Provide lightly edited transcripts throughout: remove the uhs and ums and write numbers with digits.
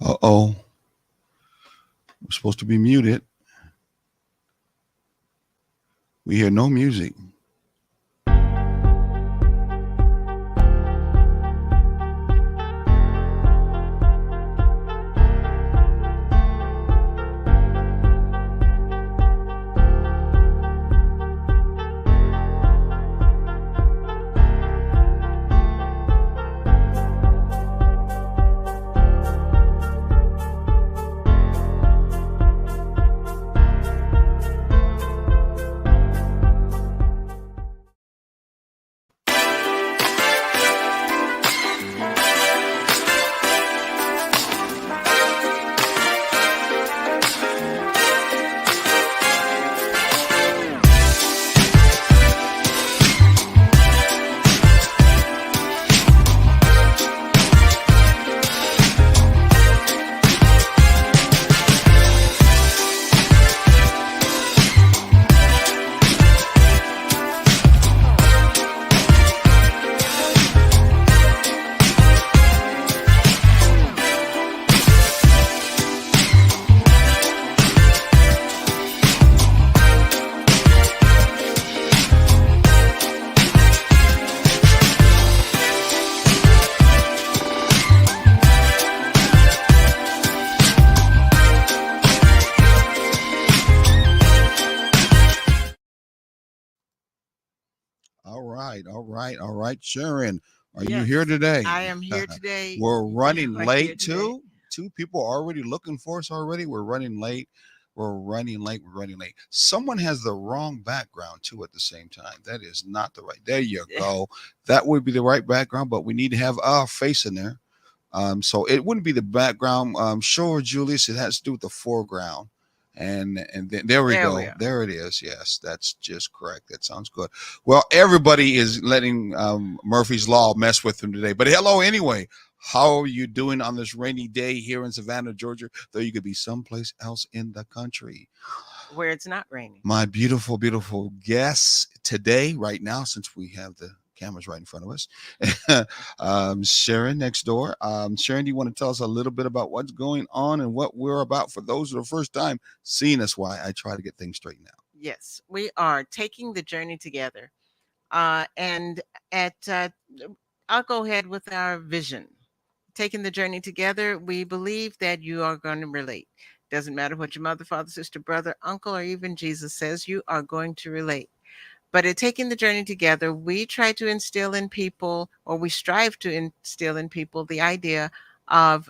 Uh-oh. We're supposed to be muted. We hear no music. All right, Sharon, are you here Yes, today? I am here today. We're You running are here late today. too. Two people are already looking for us already. We're running late. We're running late. Someone has the wrong background too at the same time. That is not the right. There you go. That would be the right background, but we need to have our face in there. So it wouldn't be the background. Sure, Julius, it has to do with the foreground. And then there we There we go. are. There it is. Yes, that's just correct. That sounds good. Well, everybody is letting Murphy's Law mess with them today. But hello anyway. How are you doing on this rainy day here in Savannah, Georgia? Though you could be someplace else in the country. Where it's not raining. My beautiful, beautiful guests today, right now, since we have the cameras right in front of us, Sharon next door. Sharon, do you want to tell us a little bit about what's going on and what we're about for those who are the first time seeing us? Why I try to get things straightened out. Yes, we are taking the journey together. And at I'll go ahead with our vision. Taking the journey together, we believe that you are going to relate. Doesn't matter what your mother, father, sister, brother, uncle, or even Jesus says, you are going to relate. But at taking the journey together, we try to instill in people, or we strive to instill in people, the idea of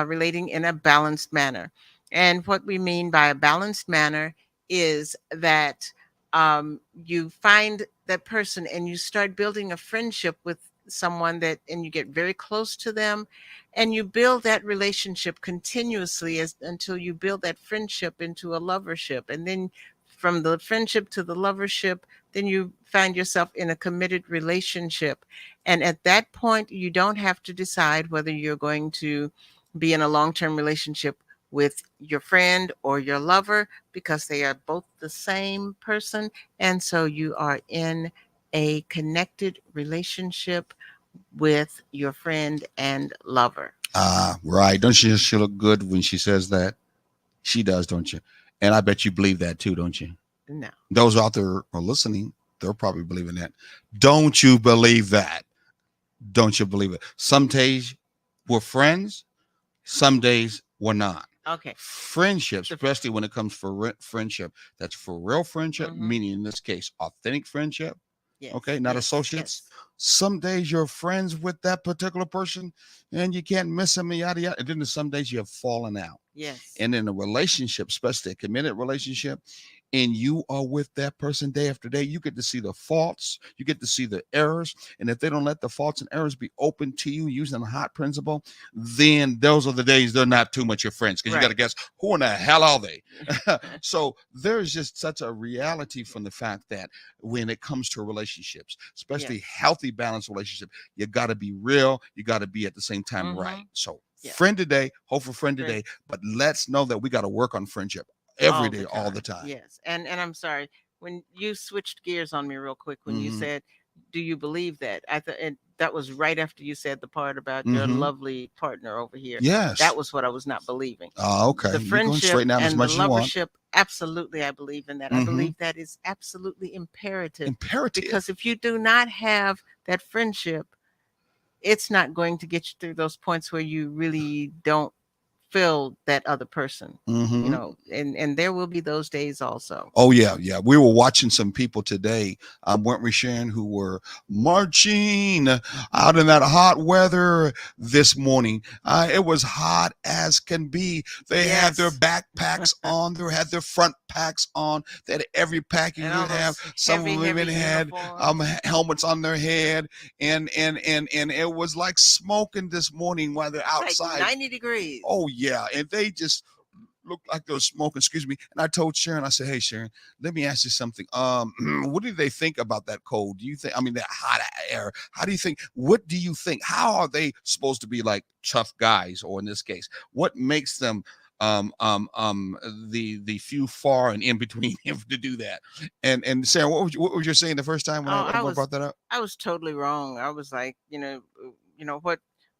relating in a balanced manner. And what we mean by a balanced manner is that you find that person and you start building a friendship with someone that, and you get very close to them, and you build that relationship continuously until you build that friendship into a lovership, and then from the friendship to the lovership, then you find yourself in a committed relationship. And at that point, you don't have to decide whether you're going to be in a long-term relationship with your friend or your lover, because they are both the same person. And so you are in a connected relationship with your friend and lover. Ah, right. Don't she look good when she says that? She does, don't you? And I bet you believe that too, don't you? No. Those out there are listening, they're probably believing that. Don't you believe that? Don't you believe it? Some days we're friends, some days we're not. Okay. Friendship, especially when it comes for friendship, that's for real friendship, Mhm. meaning in this case, authentic friendship. Yes. Okay, not Yes. associates. Yes. Some days you're friends with that particular person and you can't miss them, yada yada. And then some days you have fallen out. Yes. And in a relationship, especially a committed relationship, and you are with that person day after day, you get to see the faults, you get to see the errors. And if they don't let the faults and errors be open to you using the hot principle, then those are the days they're not too much your friends, because you got to guess who in the hell are they? So there's just such a reality from the fact that when it comes to relationships, especially healthy, balanced relationship, you got to be real, you got to be at the same time right. So friend today, hope for friend today, but let's know that we got to work on friendship every day, all the time. Yes. And I'm sorry, when you switched gears on me real quick, when you said do you believe that? I thought, and that was right after you said the part about your Mm-hmm. lovely partner over here. Yes. That was what I was not believing. Okay. The You go and friendship straighten out as and the much as you want. lovership, absolutely, I believe in that. I Mm-hmm. believe that is absolutely imperative, Imperative. because if you do not have that friendship, it's not going to get you through those points where you really don't feel that other person, Mm-hmm. and there will be those days also. Oh yeah, yeah. We were watching some people today, weren't we, Sharon, who were marching out in that hot weather this morning. It was hot as can be. They had their Yes. backpacks on. They had their front packs on. They had every pack you And could all have. those Some of heavy, them even heavy had uniforms. helmets on their head, and it was like smoking this morning while they're It's like outside. 90 degrees. Oh yeah, and they just looked like they were smoking, excuse me. And I told Sharon, I said, hey Sharon, let me ask you something. What do they think about that cold? Do you think, I mean, that hot air, how do you think, what do you think? How are they supposed to be like tough guys? Or in this case, what makes them the few far and in between him to do that? And Sarah, what was you saying the first time when Oh, I brought that up? I was totally wrong. I was like,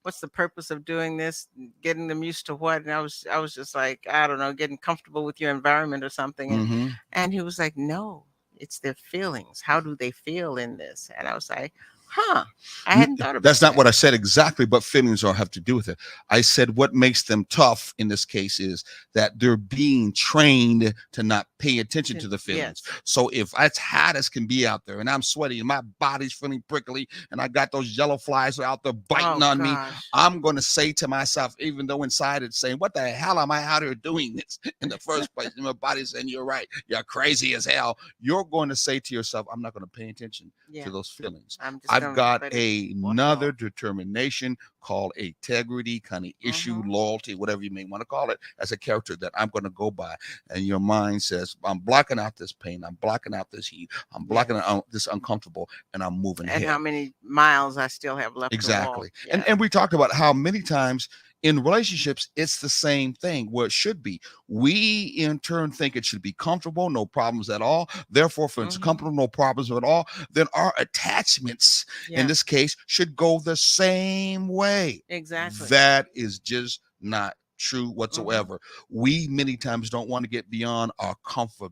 what's the purpose of doing this? Getting them used to what? And I was just like, I don't know, getting comfortable with your environment or something. Mm-hmm. And he was like, no, it's their feelings. How do they feel in this? And I was like, huh, I hadn't thought about That's not that. what I said exactly, but feelings are have to do with it. I said what makes them tough in this case is that they're being trained to not pay attention to the feelings. Yes. So if it's hot as can be out there and I'm sweaty and my body's feeling prickly and I got those yellow flies out there biting Oh, on me, gosh. I'm going to say to myself, even though inside it's saying, what the hell am I out here doing this in the first place? And my body's saying, you're right. You're crazy as hell. You're going to say to yourself, I'm not going to pay attention Yeah. to those feelings. I'm just I've gonna got let it wash another off. determination called integrity, kind of issue, Mhm. loyalty, whatever you may want to call it, as a character that I'm going to go by. And your mind says, I'm blocking out this pain, I'm blocking out this heat, I'm blocking Yes. out this uncomfortable, and I'm moving And ahead. how many miles I still have left to Exactly. walk. Yeah. And we talked about how many times in relationships it's the same thing where it should be. We in turn think it should be comfortable, no problems at all. Therefore, if it's Mhm. comfortable, no problems at all, then our attachments Yeah. in this case should go the same way. Exactly. That is just not true Mhm. whatsoever. We many times don't want to get beyond our comfort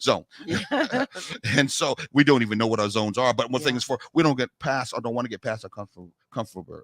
zone. Yeah. And so we don't even know what our zones are. But one thing Yeah. is, for we don't get past or don't want to get past our comfortable. Comfort zone.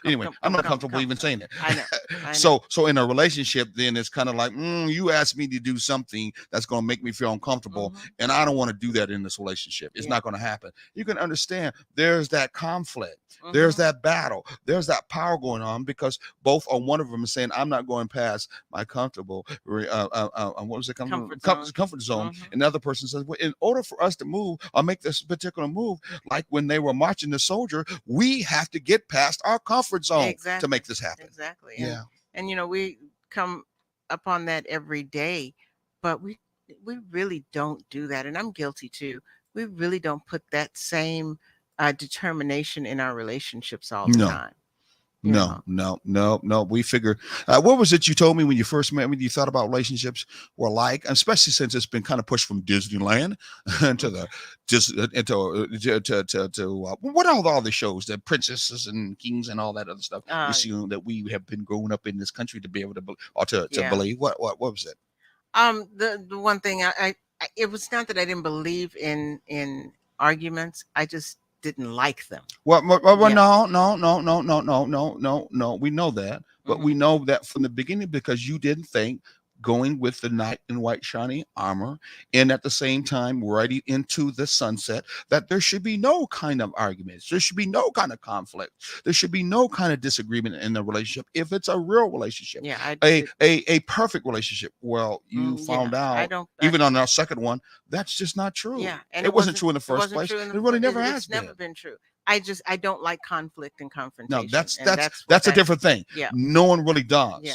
Anyway, I'm not comfortable even saying it. I know. So in a relationship, then it's kind of like, you asked me to do something that's going to make me feel uncomfortable, Mhm. and I don't want to do that in this relationship. It's Yeah. not going to happen. You can understand there's that conflict, there's Mhm. that battle, there's that power going on because both or one of them is saying, I'm not going past my comfortable, what was it? Comfort zone. Mhm. And the other person says, well, in order for us to move or make this particular move, like when they were marching the soldier, we have to get past our comfort zone to Exactly. make this happen. Exactly. Yeah. And we come upon that every day, but we really don't do that. And I'm guilty too. We really don't put that same determination in our relationships all the No. time. You know. No. We figure, what was it you told me when you first met me? You thought about relationships were like, especially since it's been kind of pushed from Disneyland into the just into what are all the shows, the princesses and kings and all that other stuff we see that we have been growing up in this country to be able to or to Yeah. believe. What was it? The one thing it was not that I didn't believe in arguments. I just didn't like them. Well, Yeah. no. We know that, but we Mhm. know that from the beginning because you didn't think going with the knight in white shiny armor and at the same time riding into the sunset that there should be no kind of arguments, there should be no kind of conflict, there should be no kind of disagreement in the relationship if it's a real relationship. Yeah. A perfect relationship. Well, you found I out don't. even on our second one that's just not true. Yeah, and it wasn't true in the first place. True in It really never has It's been. never been true. I don't like conflict and confrontation. No, that's what a different thing. Yeah. No one really does. Yeah.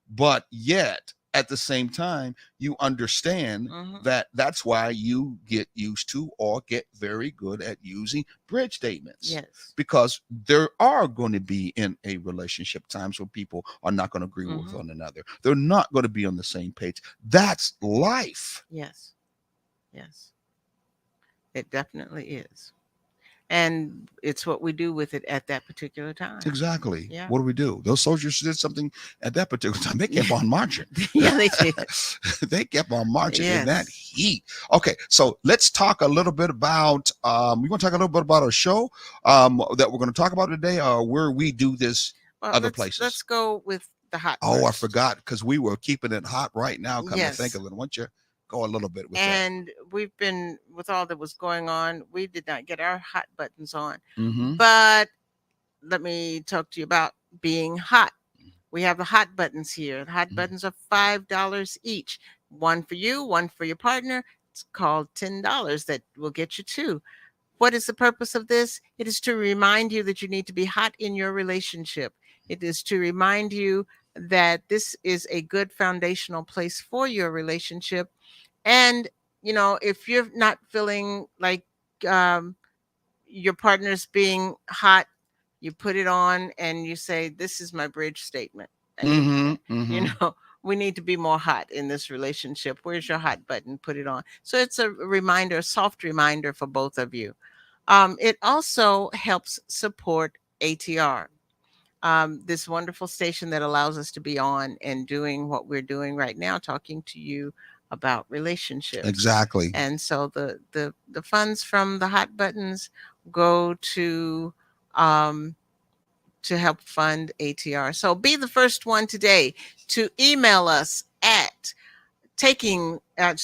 But yet, at the same time, you understand Mhm. that that's why you get used to or get very good at using bridge statements. Yes. Because there are going to be in a relationship times when people are not going to agree with Mhm. one another. They're not going to be on the same page. That's life. Yes. Yes. It definitely is. And it's what we do with it at that particular time. Exactly. Yeah. What do? Those soldiers did something at that particular time. They kept on marching. Yeah, they did. They kept on marching in that Yes. heat. Okay, so let's talk a little bit about. We want to talk a little bit about our show that we're going to talk about today, where we do this Well, other let's places. go with the hot. Oh, I first. forgot because we were keeping it hot right now. Come to think Yes. of it, why don't you go a little bit with And we've been, with all that was going on, we did not get our hot buttons on. that? Mm-hmm. But let me talk to you about being hot. We have the hot buttons here. The hot Mhm. buttons are $5 each. One for you, one for your partner. It's called $10. That will get you two. What is the purpose of this? It is to remind you that you need to be hot in your relationship. It is to remind you that this is a good foundational place for your relationship. And, if you're not feeling like your partner's being hot, you put it on and you say, "This is my bridge statement." And Mm-hmm. we need to be more hot in this relationship. Where's your hot button? Put it on. So it's a reminder, a soft reminder for both of you. It also helps support ATR, this wonderful station that allows us to be on and doing what we're doing right now, talking to you about relationships. Exactly. And so the funds from the hot buttons go to help fund ATR. So be the first one today to email us at TTJT at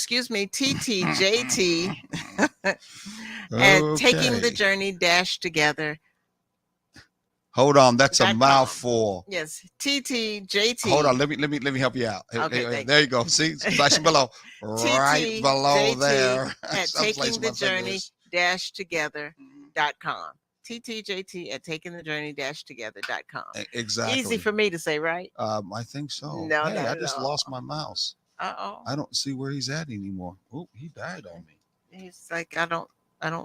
taking the Okay. journey dash together. Hold on, that's a .com. mouthful. Yes, TTJT. Hold on, let me help you out. Okay, Hey, there you go. See, flashing below, right below there. At Someplace my takingthejourney fingers. together.com. TTJT at takingthejourney together.com. Exactly. Easy for me to say, right? I think so. No, Hey, not I at just all. lost my mouse. Uh-oh. I don't see where he's at anymore. Oh, he died on me. He's like, I don't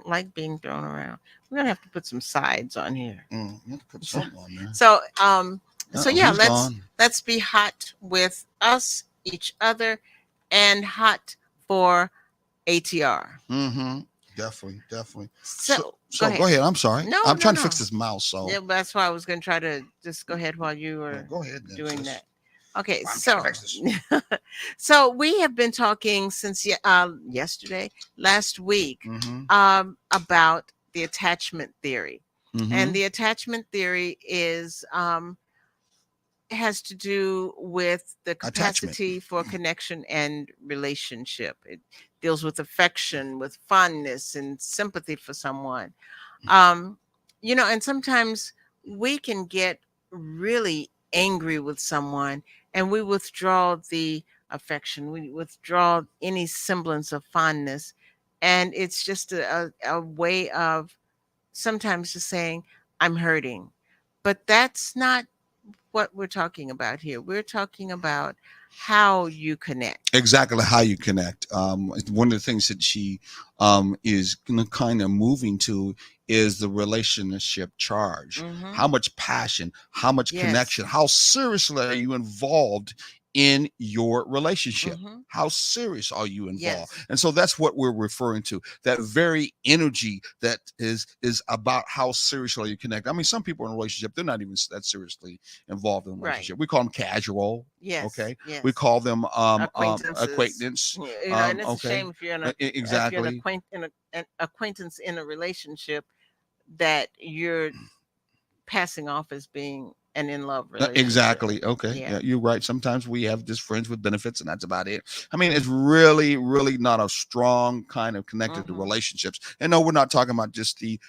like being thrown around. We're gonna have to put some sides on here. You have to put something on there. So yeah, he's gone. let's be hot with us, each other, and hot for ATR. Mm-hmm. Definitely. So go ahead. I'm sorry. No, I'm trying no. to fix this mouse. So yeah, that's why I was going to try to just go ahead while you were go ahead then, doing sis. that. Okay, I'm so trying to fix this. so we have been talking since last week, Mm-hmm. about the attachment theory. Mm-hmm. And the attachment theory has to do with the capacity for connection and relationship. It deals with affection, with fondness and sympathy for someone. And sometimes we can get really angry with someone and we withdraw the affection, we withdraw any semblance of fondness. And it's just a way of sometimes just saying, I'm hurting. But that's not what we're talking about here. We're talking about how you connect. Exactly how you connect. One of the things that she is kind of moving to is the relationship charge. Mhm. How much passion, how much Yes. connection, how seriously are you involved in your relationship? Mhm. How serious are you involved? Yes. And so that's what we're referring to. That very energy that is about how seriously you connect. I mean, some people in a relationship, they're not even that seriously involved in a Right. relationship. We call them casual. Yes. Okay. Yes. We call them Acquaintances. acquaintance. And it's a shame if you're in Exactly. an acquaintance in a relationship that you're passing off as being an in love relationship. Exactly. Okay. Yeah. Yeah, you're right. Sometimes we have just friends with benefits, and that's about it. I mean, it's really, really not a strong kind of connected to Mhm. relationships. And no, we're not talking about just the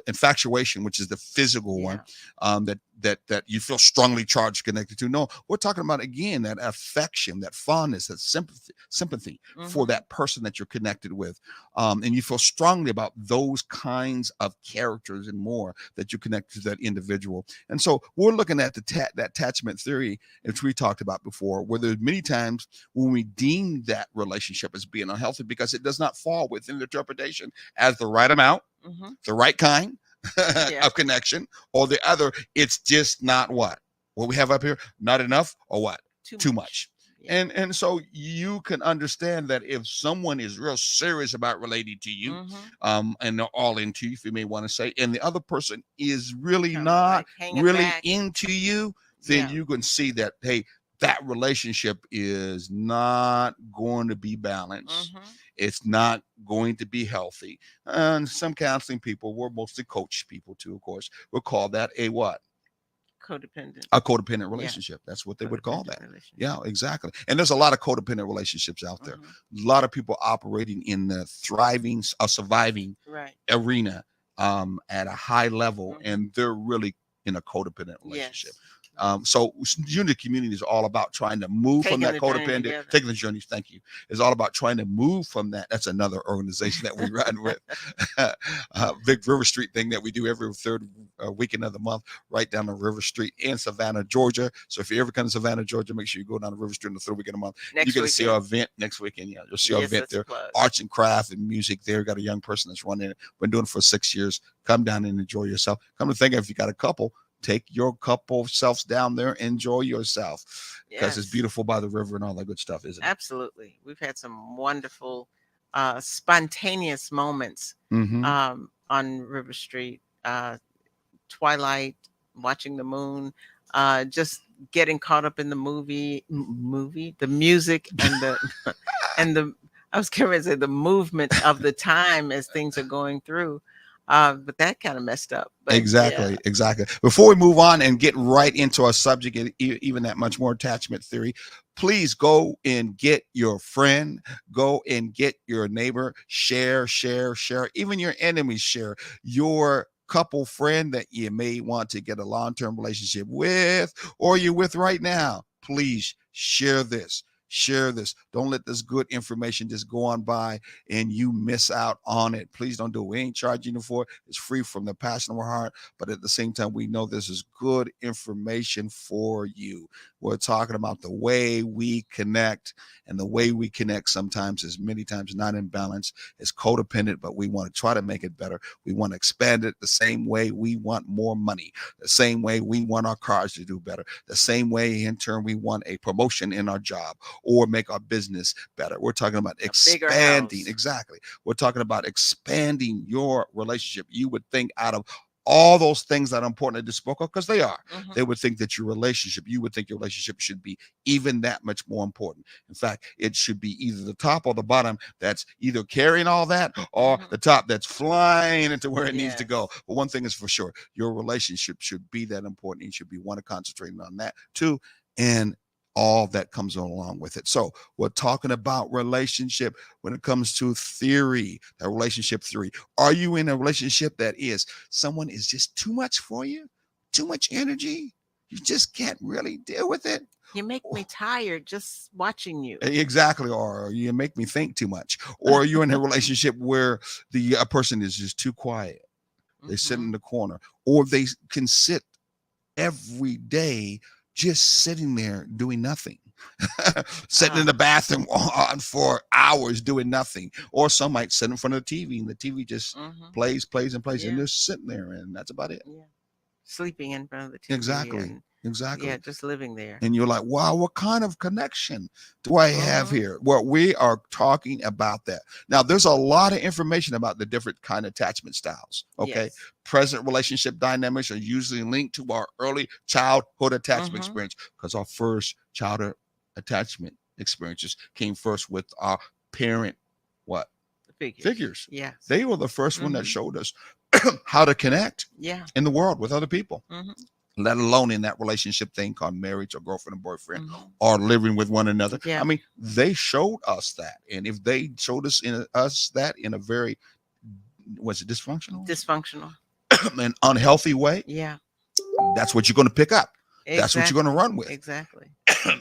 infatuation, which is the physical one, that you feel strongly charged connected to. No, we're talking about again that affection, that fondness, that sympathy for Mhm. that person that you're connected with, and you feel strongly about those kinds of characters and more that you connect to that individual. And so we're looking at that attachment theory, which we talked about before, where there's many times when we deem that relationship as being unhealthy because it does not fall within the interpretation as the right amount, Mhm. the right kind Yeah. of connection, or the other, it's just not what we have up here, not enough, or what? Too much. Yeah. And so you can understand that if someone is real serious about relating to you, and they're all into you, if you may want to say, and the other person is really Kind of not like hanging really back. into you, then Yeah. you can see that, hey, that relationship is not going to be balanced. It's not going to be healthy. And some counseling people, we're mostly coach people too, of course, will call that a what? Codependent. A codependent Yeah. relationship. That's what they would call Codependent that. relationship. Yeah, exactly. And there's a lot of codependent relationships out there. A lot of people operating in the thriving, surviving Right. arena at a high level, and they're really in a codependent relationship. Yes. So Unity Community is all about trying to move from Taking that the journey codependent, together. taking the journey. Thank you. It's all about trying to move from that. That's another organization that we run with, big River Street thing that we do every third weekend of the month, right down on River Street in Savannah, Georgia. So if you ever come to Savannah, Georgia, make sure you go down to River Street on the third weekend of the month. Next You get to see our weekend. event next weekend. Yeah, you'll see our Yes, event that's a there. plug. Arts and craft and music there. Got a young person that's running it. Been doing it for 6 years. Come down and enjoy yourself. Come to think of, if you got a couple, take your couple selves down there, enjoy yourself, because it's Yes. beautiful by the river and all that good stuff, isn't it? Absolutely. We've had some wonderful, spontaneous moments Mm-hmm. on River Street. Twilight, watching the moon, just getting caught up in the the music, and the and the I was going to say the movement of the time as things are going through. But that kind of messed up. But Exactly, yeah. exactly. Before we move on and get right into our subject, and even that much more attachment theory, please go and get your friend, go and get your neighbor, share, even your enemies, share your couple friend that you may want to get a long-term relationship with, or you're with right now. Please share this. Share this. Don't let this good information just go on by and you miss out on it. Please don't do it. We ain't charging you for it. It's free from the passion of our heart. But at the same time, we know this is good information for you. We're talking about the way we connect, and the way we connect sometimes is many times not in balance. It's codependent, but we want to try to make it better. We want to expand it the same way we want more money, the same way we want our cars to do better, the same way in turn we want a promotion in our job or make our business better. We're talking about expanding. Exactly. We're talking about expanding your relationship. You would think out of all those things that are important that you spoke of, because they are, they would think that you would think your relationship should be even that much more important. In fact, it should be either the top or the bottom that's either carrying all that, or the top that's flying into where it needs to go. But one thing is for sure, your relationship should be that important. You should be one to concentrating on that too, and all that comes along with it. So we're talking about relationship when it comes to theory, that relationship theory. Are you in a relationship that is someone is just too much for you, too much energy? You just can't really deal with it. You make me tired just watching you. Exactly. Or you make me think too much. Or you're in a relationship where the person is just too quiet. They sit in the corner, or they can sit every day just sitting there doing nothing. Sitting in the bathroom on for hours doing nothing. Or some might sit in front of the TV and the TV just plays and they're sitting there, and that's about it. Yeah. Sleeping in front of the TV. Exactly. Yeah, just living there. And you're like, wow, what kind of connection do I have here? Well, we are talking about that. Now, there's a lot of information about the different kind of attachment styles. Okay. Yes. Present relationship dynamics are usually linked to our early childhood attachment experience, because our first childhood attachment experiences came first with our parent, figures. Yes. They were the first one that showed us how to connect in the world with other people. Let alone in that relationship thing called marriage or girlfriend and boyfriend or living with one another. I mean, they showed us that. And if they showed us that in a very, was it dysfunctional? Dysfunctional. An unhealthy way. Yeah. That's what you're going to pick up. Exactly. That's what you're going to run with. Exactly.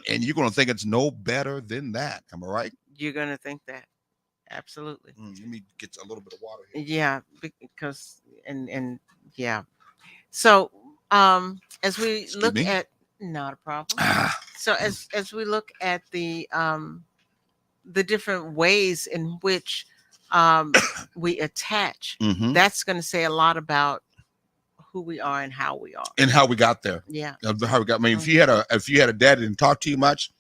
And you're going to think it's no better than that. Am I right? You're going to think that. Absolutely. Let me get a little bit of water here. Yeah, because and yeah. So as we look at, not a problem. So as we look at the different ways in which we attach, that's going to say a lot about who we are and how we are and how we got there. Yeah. How we got. I mean, if you had a dad that didn't talk to you much,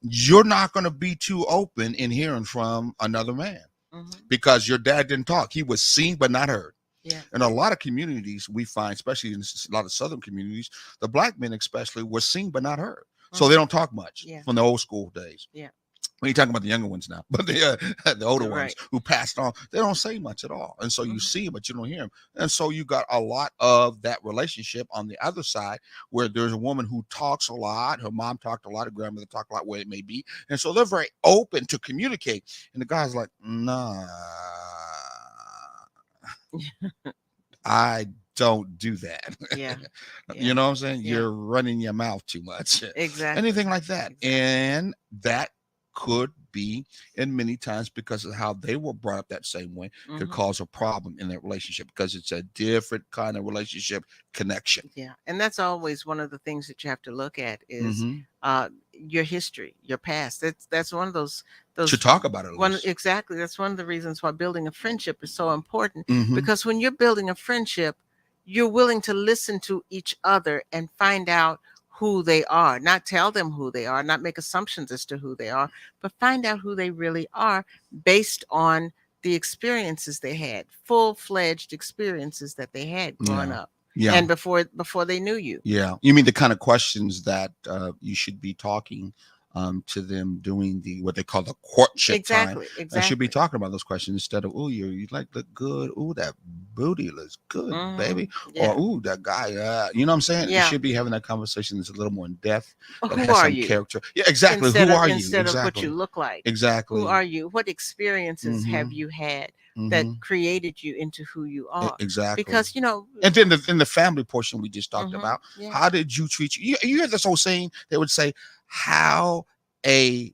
you're not going to be too open in hearing from another man Mm-hmm. because your dad didn't talk. He was seen but not heard. Yeah. In a lot of communities, we find, especially in a lot of Southern communities, the black men especially were seen but not heard. So they Mhm. don't talk much Yeah. from the old school days. Yeah. We ain't talking about the younger ones now, but the older ones Right. who passed on, they don't say much at all. And so you Mhm. see them, but you don't hear them. And so you got a lot of that relationship on the other side where there's a woman who talks a lot. Her mom talked a lot, her grandmother talked a lot, where it may be. And so they're very open to communicate. And the guy's like, nah, I don't do that. Yeah. Yeah. You know what I'm saying? Yeah. You're running your mouth too much. Exactly. Anything like that. Exactly. And that could be, and many times because of how they were brought up that same way, could Mhm. cause a problem in that relationship because it's a different kind of relationship connection. Yeah. And that's always one of the things that you have to look at is Mhm. your history, your past. That's one of those To talk about it at one least. exactly. That's one of the reasons why building a friendship is so important, Mhm. because when you're building a friendship, you're willing to listen to each other and find out who they are, not tell them who they are, not make assumptions as to who they are, but find out who they really are based on the experiences they had, full-fledged experiences that they had growing Yeah. up Yeah. and before they knew you. Yeah. You mean the kind of questions that you should be talking to them doing what they call the courtship time. Exactly. I should be Exactly. talking about those questions instead of, oh, you like look good. Oh, that booty looks good, baby. Or, Yeah. oh, that guy. You know what I'm saying? You Yeah. should be having that conversation that's a little more in depth, that Who has are some you? character. Yeah, exactly. Who are you? Instead of what Exactly. you look like. Who Exactly. are you? What experiences have Mhm. you had that Mhm. created you into who you are? Exactly. Because And then in the family portion we just talked Mhm. about, Yeah. how did you treat you hear this whole saying? They would say, how a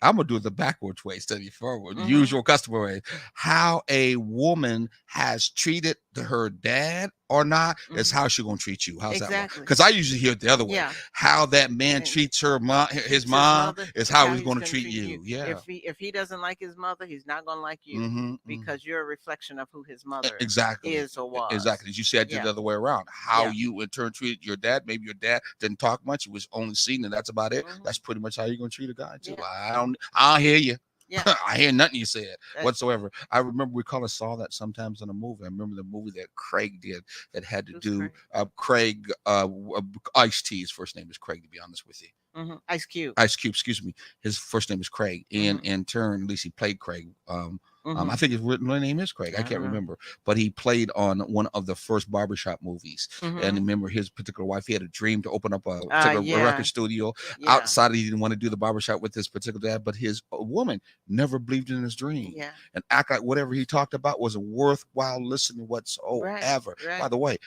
I'm gonna do it the backwards way instead of forward, the Mhm. usual customer way. How a woman has treated her dad or not is Mhm. how she gonna treat you. How's that work? Exactly. Because I usually hear it the other way. Yeah. How that man And treats her mom, treats his his mom, mother is is how how he's he's gonna going to treat treat you. you. Yeah. If he doesn't like his mother, he's not going to like you Mm-hmm. because you're a reflection of who his mother Exactly. is or was. Exactly. As you said, Yeah. the other way around. How Yeah. you in turn treated your dad. Maybe your dad didn't talk much. It was only seen, and that's about it. Mhm. That's pretty much how you're gonna treat a guy too. Yeah. I don't hear you. Yeah. I hear nothing you said That- whatsoever. I remember we kind of saw that sometimes in a movie. I remember the movie that Craig did that had to Who's do Craig? Craig Ice-T's first name is Craig, to be honest with you. Ice Cube. Ice Cube, excuse me. His first name is Craig. And Mhm. in turn, at least he played Craig. I Mhm. think his real name is Craig. I I can't don't know. remember, but he played on one of the first barbershop movies. And Mhm. remember, his particular wife, he had a dream to open up a particular Yeah. record studio Yeah. outside. He didn't want to do the barbershop with his particular dad, but his woman never believed in his dream Yeah. and act like whatever he talked about was a worthwhile listening Right. whatsoever. By Right. the way,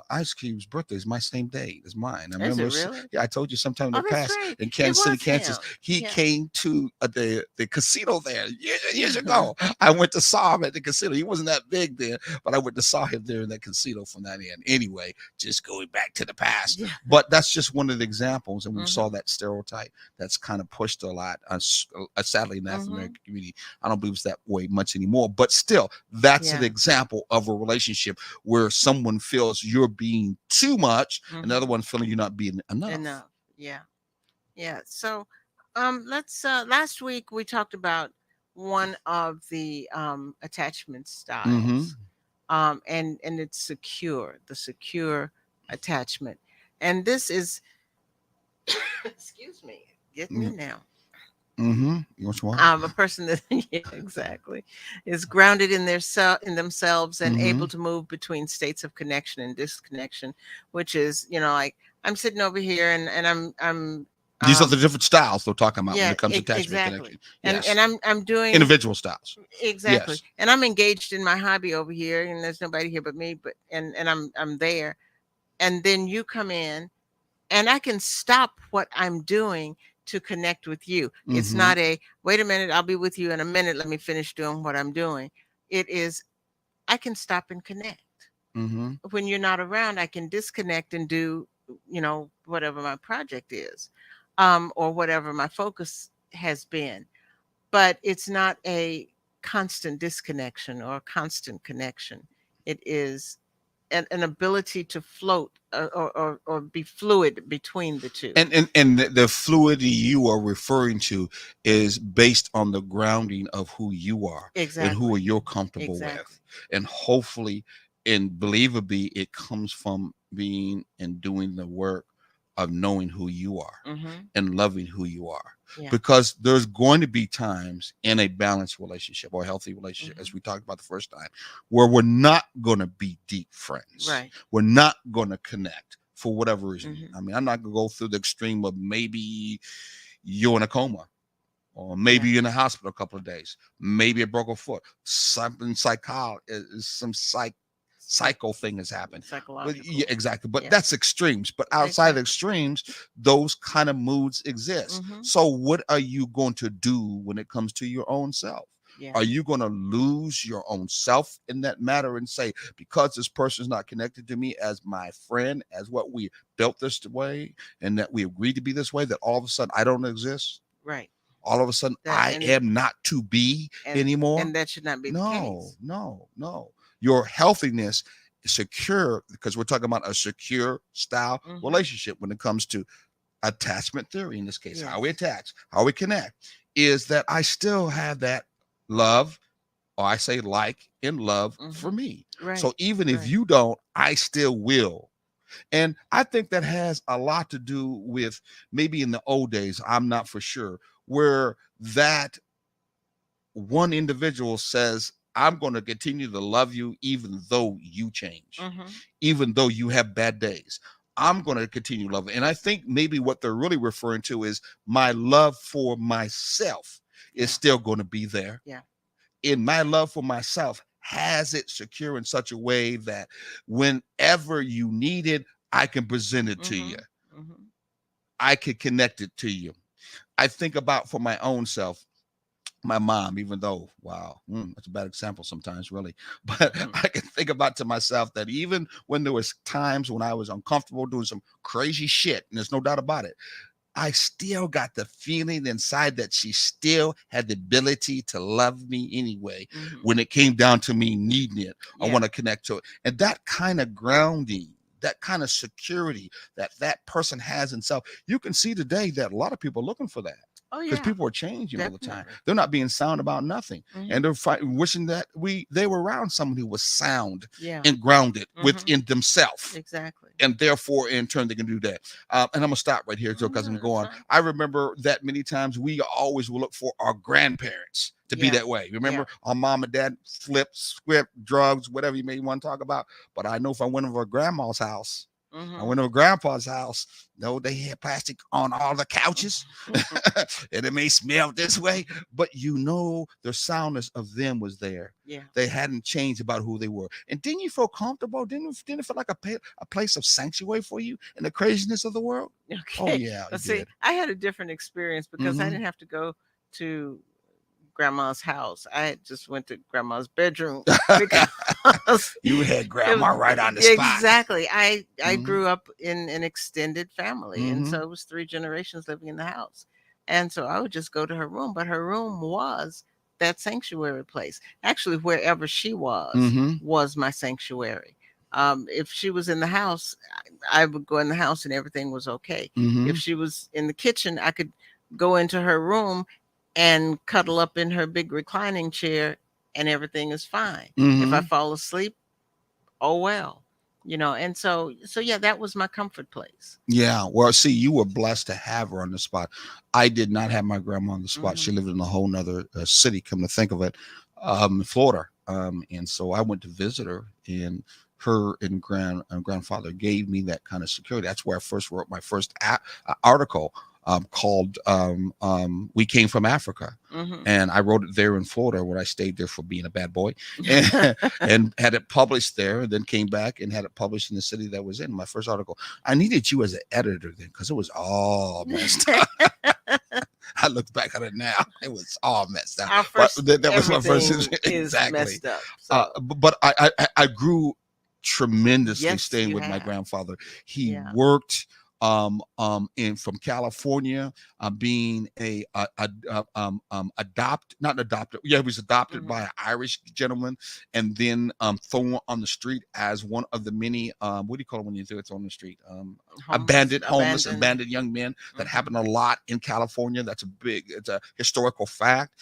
Ice Cube's birthday is my same day as mine. I Is remember, it really? yeah, I told you sometime in Oh, the that's past right. in It Kansas City, was Kansas, him. he Yeah. came to the casino there years ago. I went to saw him at the casino. He wasn't that big then, but I went to saw him there in that casino from that end. Anyway, just going back to the past. Yeah. But that's just one of the examples, and we saw Mhm. that stereotype that's kind of pushed a lot, sadly, in the African American Mhm. community. I don't believe it's that way much anymore, but still, that's an Yeah. example of a relationship where someone feels you're being too much, and the other Mhm. one feeling you're not being enough. Enough. Yeah. Yeah. So, let's. Last week we talked about one of the attachment Mm-hmm. styles, and it's secure, the secure attachment, and this is, excuse me, get me now. Mm-hmm. Which one? A person that yeah, exactly, is grounded in in themselves and Mhm. able to move between states of connection and disconnection, which is, like I'm sitting over here and I'm These are the different styles they're talking about when yeah, it comes to attachment exactly. connection. And Yes. I'm doing Individual styles. exactly. Yes. And I'm engaged in my hobby over here, and there's nobody here but me, but and I'm there. And then you come in, and I can stop what I'm doing to connect with you. It's Mhm. not a wait a minute, I'll be with you in a minute, let me finish doing what I'm doing. It is I can stop and connect. Mhm. When you're not around, I can disconnect and do, whatever my project is, or whatever my focus has been. But it's not a constant disconnection or a constant connection. It is an ability to float, or be fluid between the two. And the fluidity you are referring to is based on the grounding of who you are and who Exactly. you're comfortable Exactly. with. And hopefully and believably it comes from being and doing the work of knowing who you are Mm-hmm. and loving who you are. Yeah. Because there's going to be times in a balanced relationship or a healthy relationship, as Mhm. we talked about the first time, where we're not going to be deep friends. Right. We're not going to connect for whatever reason. Mhm. I mean, I'm not going to go through the extreme of maybe you're in a coma, or maybe Yeah. you're in the hospital a couple of days, maybe a broken foot, something some psycho thing has happened. But Psychological. yeah, exactly. But Yeah. that's extremes. But outside of Exactly. extremes, those kind of moods exist. Mhm. So what are you going to do when it comes to your own self? Yeah. Are you going to lose your own self in that matter and say, because this person is not connected to me as my friend, as what we built this way, and that we agreed to be this way, that all of a sudden I don't exist? Right. All of a sudden That I am not to be anymore? and that should not be the No, case. no, no. Your healthiness is secure, because we're talking about a secure style Mhm. relationship when it comes to attachment theory. In this case, how we Yes. attach, how we connect, is that I still have that love, or I say like and love for Mhm. me. Right. So even if Right. you don't, I still will. And I think that has a lot to do with maybe in the old days, I'm not for sure, where that one individual says, I'm going to continue to love you even though you change, Mhm. even though you have bad days. I'm going to continue loving. And I think maybe what they're really referring to is my love for myself Yeah. is still going to be there. Yeah. And my love for myself has it secure in such a way that whenever you need it, I can present it to you. Mhm. Mhm. I can connect it to you. I think about for my own self, my mom, even though, wow, that's a bad example sometimes, really. But Mhm. I can think about to myself that even when there was times when I was uncomfortable doing some crazy shit, and there's no doubt about it, I still got the feeling inside that she still had the ability to love me anyway Mhm. when it came down to me needing it. I Yeah. want to connect to it. And that kind of grounding, that kind of security that that person has in self, you can see today that a lot of people are looking for that. Oh Because yeah. people are changing all the time. Definitely. They're not being sound about nothing. Mhm. And they're wishing that they were around someone who was sound Yeah. and grounded Mhm. within themselves. Exactly. And therefore, in turn, they can do that. And I'm gonna stop right here, because I'm No, going. that's fine. I remember that many times we always will look for our grandparents to be Yeah. that way. Remember, Yeah. our mom and dad flipped, script, drugs, whatever you may want to talk about. But I know if I went over grandma's house, I Mhm. went over grandpa's house. No, they had plastic on all the couches, and it may smell this way, but you know the soundness of them was there. Yeah. They hadn't changed about who they were. And didn't you feel comfortable? Didn't it feel like a place of sanctuary for you in the craziness of the world? Oh Okay. yeah, But it see, did. I had a different experience because I Hmm. didn't have to go to grandma's house. I just went to grandma's bedroom because You had it was grandma right on the spot. exactly. I Mhm. grew up in an extended family, and so Mhm. it was 3 generations living in the house. And so I would just go to her room, but her room was that sanctuary place. Actually, wherever she Mhm. was my sanctuary. If she was in the house, I would go in the house and everything was okay. If Mhm. she was in the kitchen, I could go into her room and cuddle up in her big reclining chair and everything is fine. If I Mhm. fall asleep, oh well. And so yeah, that was my comfort place. Yeah. Well, see, you were blessed to have her on the spot. I did not have my grandma on the spot. She Mhm. lived in a whole nother city, come to think of it, Florida. And so I went to visit her, and her and grandfather gave me that kind of security. That's where I first wrote my first article, called "We Came from Africa." Mhm. And I wrote it there in Florida, where I stayed there for being a bad boy, and, and had it published there, and then came back and had it published in the city that was in my first article. I needed you as an editor then, because it was all messed up. I look back on it now; it was all messed up. Our But first that was my first everything is exactly. messed up. So But I grew tremendously yes, staying you with my have. grandfather. He Yeah. worked in from California, being not adopted. Yeah, he was adopted by an Irish gentleman, and then thrown on the street as one of the many what do you call it when you do it on the street? Abandoned young men. That happened a lot in California. It's a historical fact.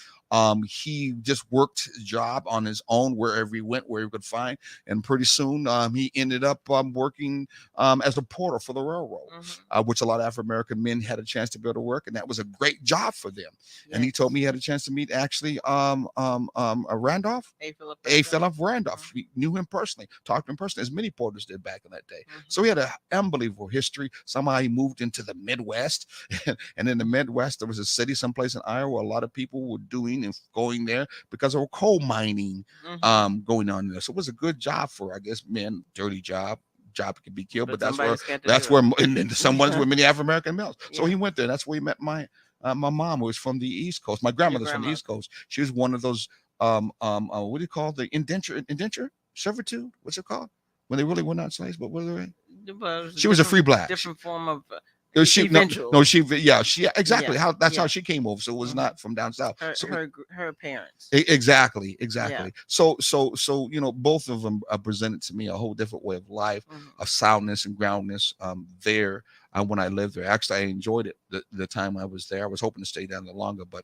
He just worked his job on his own wherever he went, where he could find, and pretty soon he ended up working as a porter for the railroad, which a lot of African American men had a chance to be able to work, and that was a great job for them. Yes. And he told me he had a chance to meet actually Randolph, A. Philip Randolph. He knew him personally, talked to him personally, as many porters did back in that day. So he had an unbelievable history. Somehow he moved into the Midwest, and in the Midwest there was a city someplace in Iowa where a lot of people were doing and going there because of coal mining going on there. So it was a good job for, I guess, men. Dirty job could be killed, but that's where and someone's with many African American males. So he went there. That's where he met my mom, who was from the East Coast. My grandmother's from the East Coast. She was one of those what do you call the indenture servitude? What's it called when they really were not slaves? But what are they? She was a free black. Different form of. She exactly how she came over. So it was not from down south. Her parents. Exactly. Yeah. So both of them presented to me a whole different way of life, of soundness and groundness. There when I lived there, actually I enjoyed it the time I was there. I was hoping to stay down there longer, but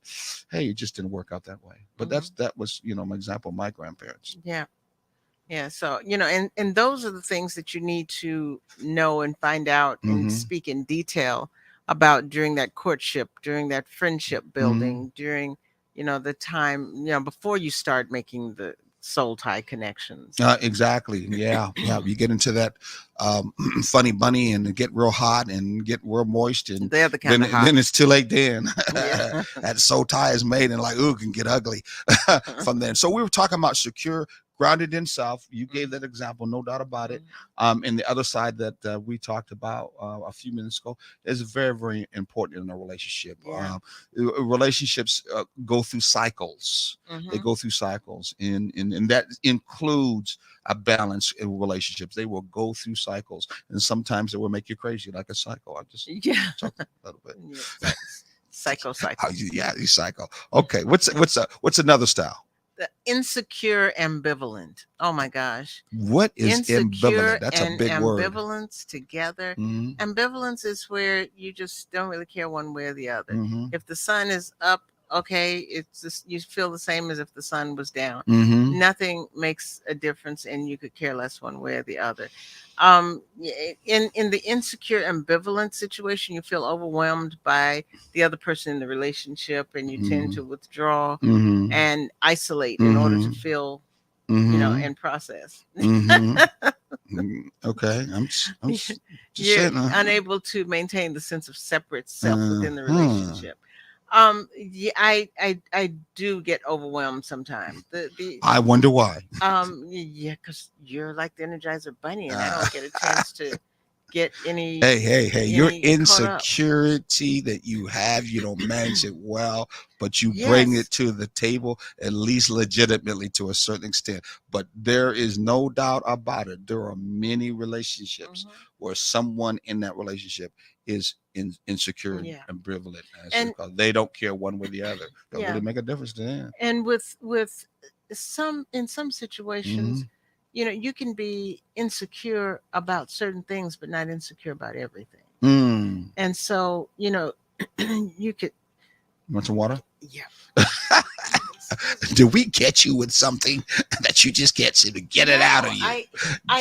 hey, it just didn't work out that way. But that was my example of my grandparents. Yeah. So, and those are the things that you need to know and find out and speak in detail about during that courtship, during that friendship building, during, the time, before you start making the soul tie connections. Exactly. Yeah. You get into that funny bunny and get real hot and get real moist, and they're the kind of hot. Then it's too late. Then that soul tie is made, and can get ugly from then. So we were talking about secure, grounded in self. You gave that example, no doubt about it. And the other side that we talked about a few minutes ago is very, very important in a relationship. Relationships go through cycles. They go through cycles, and that includes a balance in relationships. They will go through cycles, and sometimes it will make you crazy, like a cycle. I just talked a little bit. Cycle. You cycle. Okay, what's another style? The insecure ambivalent. Oh my gosh. What is ambivalent? That's a big word. Ambivalence together. Ambivalence is where you just don't really care one way or the other. If the sun is up, okay, it's just, you feel the same as if the sun was down. Nothing makes a difference, and you could care less one way or the other. In the insecure ambivalent situation, you feel overwhelmed by the other person in the relationship, and you tend to withdraw and isolate in order to feel and process. Okay, I'm just you're saying, unable to maintain the sense of separate self within the relationship. I do get overwhelmed sometimes. I wonder why. Because you're like the Energizer Bunny, and I don't get a chance to get any. Hey! Your insecurity that you have, you don't manage it well, but you bring it to the table, at least legitimately to a certain extent. But there is no doubt about it. There are many relationships where someone in that relationship is insecure and ambivalent, and they don't care one way or the other. Don't really make a difference to them. And with in some situations, you can be insecure about certain things, but not insecure about everything. And so, you could. Want some water? Yeah. Did we get you with something that you just can't seem to get it out of you?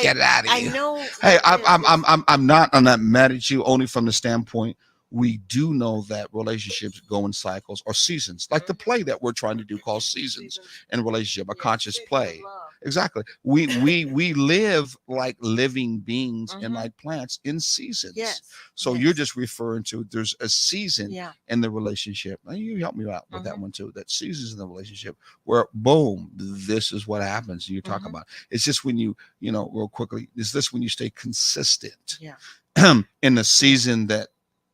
Get it out of you. I know. Hey, I'm not mad at you, only from the standpoint we do know that relationships go in cycles or seasons, like the play that we're trying to do called Seasons in Relationship, a conscious play. Exactly. We live like living beings and like plants in seasons. So you're just referring to there's a season in the relationship. And you help me out with that one too. That seasons in the relationship where boom, this is what happens. You talk about. It's just when you real quickly, is this when you stay consistent in the season that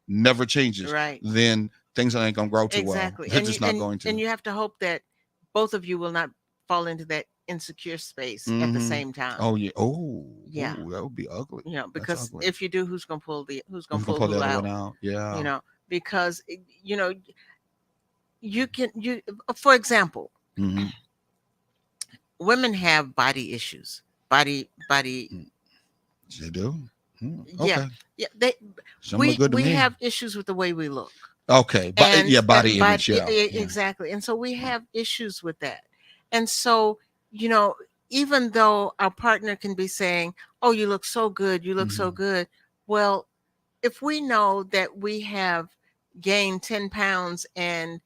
never changes, right? Then things ain't gonna grow too well. They're just not going to. And you have to hope that both of you will not fall into that insecure space at the Mm-hmm. same time. Oh yeah. Oh, Yeah. that would be ugly. That's Because ugly. if you do, who's gonna Who's gonna pull pull the who other one out? out? Yeah. Because you can you for example, Mm-hmm. women have body issues. Body They do. yeah. Okay. Yeah, they Some look good to we me. have issues with the way we look. Okay. But yeah, body image. Yeah. Yeah. Exactly. And so we Yeah. have issues with that. And so, you know, even though our partner can be saying, "Oh, you look so good, you look so Mhm. good." Well, if we know that we have gained 10 pounds and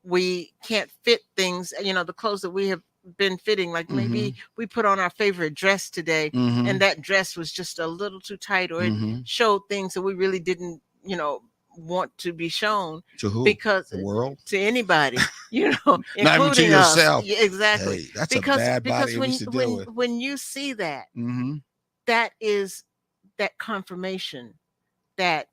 we can't fit things, the clothes that we have been fitting, like maybe Mhm. we put on our favorite dress today and Mhm. that dress was just a little too tight, or it Mhm. showed things that we really didn't, want to be shown, To who? because The world? to anybody, Not even to including us. yourself. Yeah, exactly. Hey, that's a Because bad body image when to deal with. you see that, Mhm. that is that confirmation that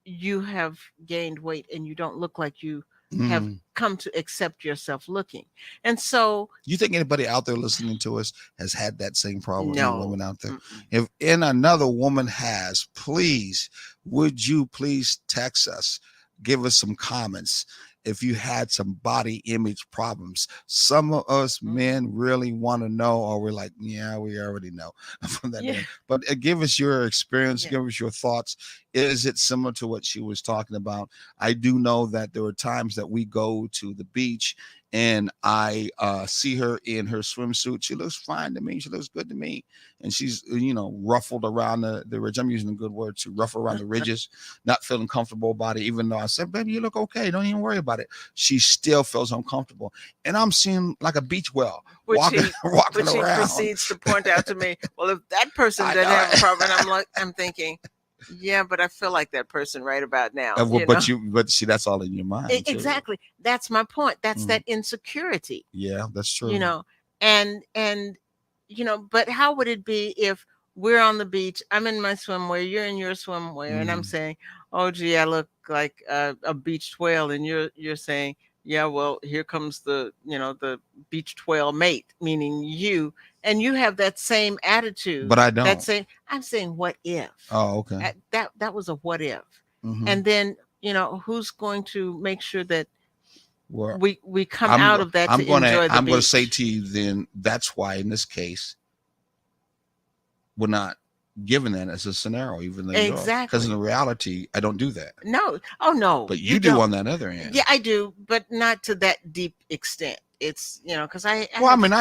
you have gained weight and you don't look like you have Mhm. come to accept yourself looking. And so, You think anybody out there listening to us has had that same problem? Any no. women out there? Mm-mm. If another woman has, please, would you please text us? Give us some comments if you had some body image problems. Some of us men really want to know, or we're like, yeah, we already know from that Yeah. end. But give us your experience, Yeah. give us your thoughts. Is it similar to what she was talking about? I do know that there are times that we go to the beach and I see her in her swimsuit. She looks fine to me. She looks good to me. And she's, ruffled around the ridge. I'm using a good word to ruffle around the ridges, not feeling comfortable about it, even though I said, baby, you look okay. Don't even worry about it. She still feels uncomfortable. And I'm seeing like a beach whale walking Which he around. proceeds to point out to me, well, if that person I doesn't know have a it. problem, I'm thinking, yeah, but I feel like that person right about now. Well, but see, that's all in your mind too. Exactly. That's my point. That's Mhm. that insecurity. Yeah, that's true. And but how would it be if we're on the beach, I'm in my swimwear, you're in your swimwear, and I'm Mhm. saying, oh gee, I look like a beached whale, and you're saying, yeah, well, here comes the beached whale mate, meaning you, and you have that same attitude. But I don't. I'm saying, what if? Oh, okay. That was a what if. Mhm. And then, who's going to make sure that Well, we come out of that to enjoy the I'm gonna beach? say to you then that's why in this case we're not given that as a scenario, even though you are. Because in Exactly. reality, I don't do that. No. Oh no. But you do don't. on that other end. Yeah, I do, but not to that deep extent. It's because I Well, I have, mean,